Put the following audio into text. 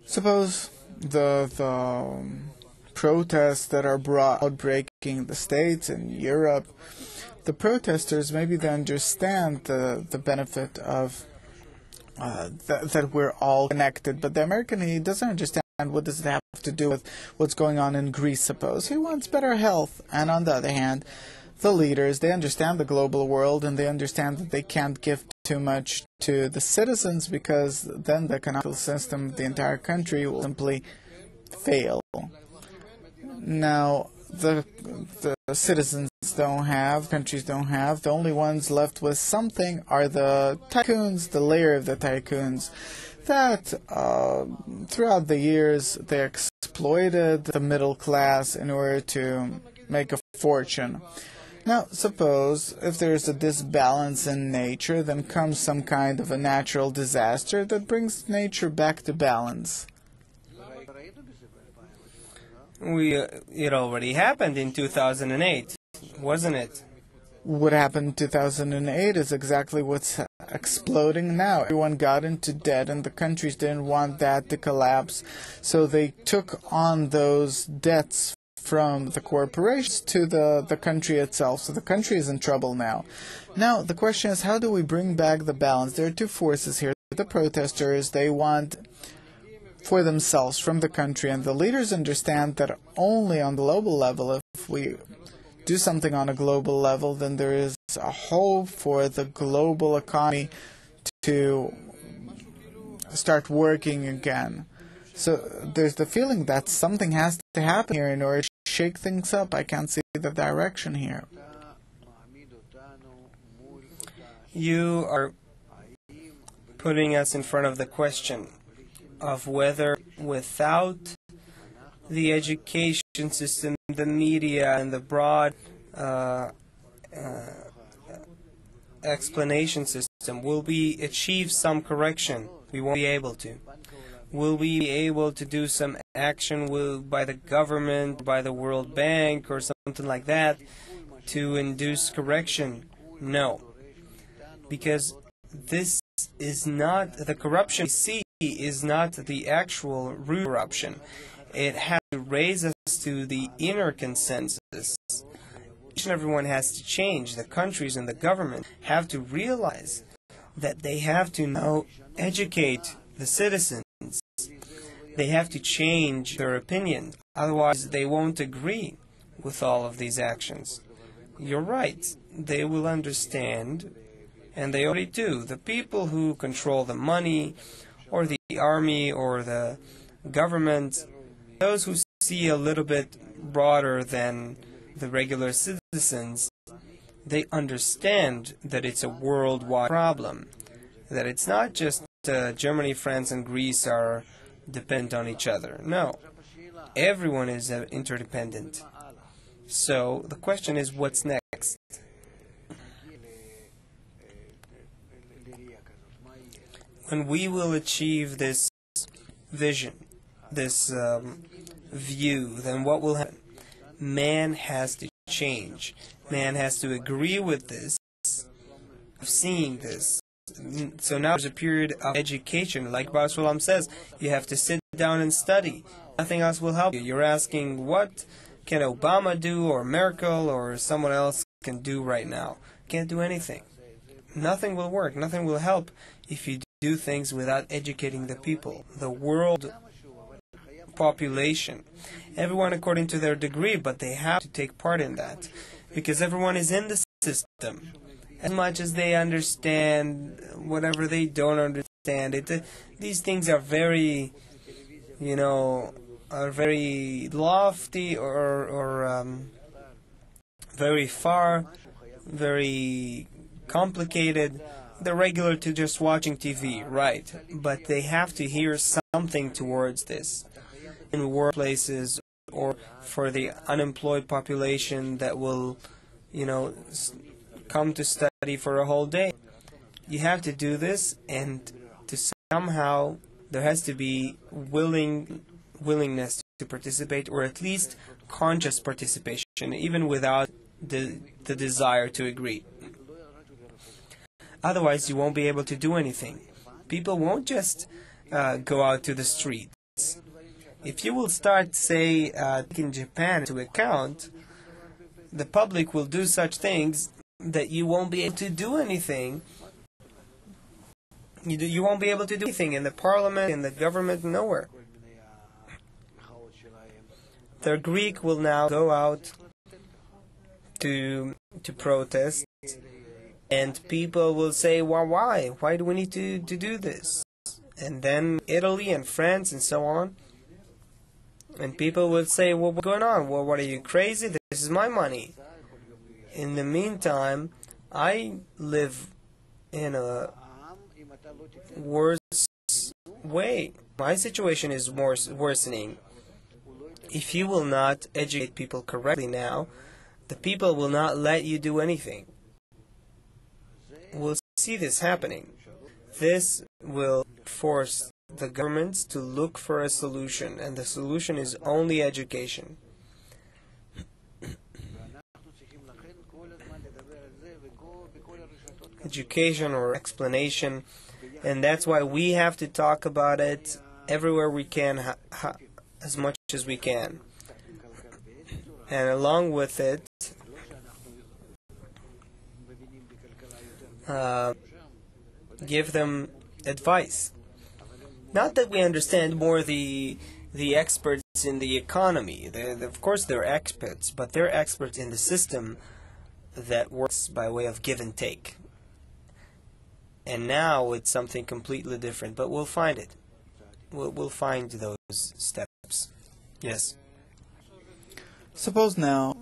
Suppose the protests that are brought outbreaking the States and Europe, the protesters, maybe they understand the benefit of that we're all connected, but the American, he doesn't understand what does it have to do with what's going on in Greece, suppose. He wants better health, and on the other hand, the leaders, they understand the global world, and they understand that they can't give too much to the citizens, because then the economic system of the entire country will simply fail. Now, the citizens don't have, countries don't have. The only ones left with something are the tycoons, the layer of the tycoons, that throughout the years they exploited the middle class in order to make a fortune. Now, suppose if there is a disbalance in nature, then comes some kind of a natural disaster that brings nature back to balance. It already happened in 2008, wasn't it? What happened in 2008 is exactly what's exploding now. Everyone got into debt, and the countries didn't want that to collapse, so they took on those debts from the corporations to the country itself. So the country is in trouble now. Now, the question is, how do we bring back the balance? There are two forces here. The protesters, they want for themselves from the country, and the leaders understand that only on the global level, if we do something on a global level, then there is a hope for the global economy to start working again. So there's the feeling that something has to happen here in order to shake things up. I can't see the direction here. You are putting us in front of the question of whether without the education system, the media, and the broad explanation system, will we achieve some correction? We won't be able to. Will we be able to do some action by the government, by the World Bank, or something like that to induce correction? No. Because this is not, the corruption we see is not the actual root corruption. It has to raise us to the inner consensus. Each and everyone has to change. The countries and the government have to realize that they have to now educate the citizens. They have to change their opinion. Otherwise, they won't agree with all of these actions. You're right. They will understand, and they already do. The people who control the money, or the army, or the government, those who see a little bit broader than the regular citizens, they understand that it's a worldwide problem, that it's not just Germany, France, and Greece are dependent on each other. No, everyone is interdependent. So the question is, what's next? When we will achieve this vision, this view, then what will happen? Man has to change. Man has to agree with this, of seeing this. So now there's a period of education. Like Baal Shalom says, you have to sit down and study. Nothing else will help you. You're asking, what can Obama do, or Merkel, or someone else can do right now? Can't do anything. Nothing will work. Nothing will help if you do things without educating the people. The world population, everyone according to their degree, but they have to take part in that, because everyone is in the system. As much as they understand, whatever they don't understand, these things are very, are very lofty, or very far, very complicated. They're regular to just watching TV, right? But they have to hear something towards this. In workplaces, or for the unemployed population that will, come to study for a whole day. You have to do this, and to somehow there has to be willingness to participate, or at least conscious participation, even without the desire to agree. Otherwise, you won't be able to do anything. People won't just go out to the street. If you will start, say, taking Japan into account, the public will do such things that you won't be able to do anything. You won't be able to do anything in the parliament, in the government, nowhere. The Greek will now go out to protest, and people will say, well, why? Why do we need to do this? And then Italy and France and so on. And people will say, well, what's going on? Well, what, are you crazy? This is my money. In the meantime, I live in a worse way. My situation is worsening. If you will not educate people correctly now, the people will not let you do anything. We'll see this happening. This will force the governments to look for a solution, and the solution is only education. Education or explanation, and that's why we have to talk about it everywhere we can, as much as we can. And along with it, give them advice. Not that we understand more the experts in the economy. Of course they're experts, but they're experts in the system that works by way of give and take. And now it's something completely different, but we'll find it. We'll find those steps. Yes. Suppose now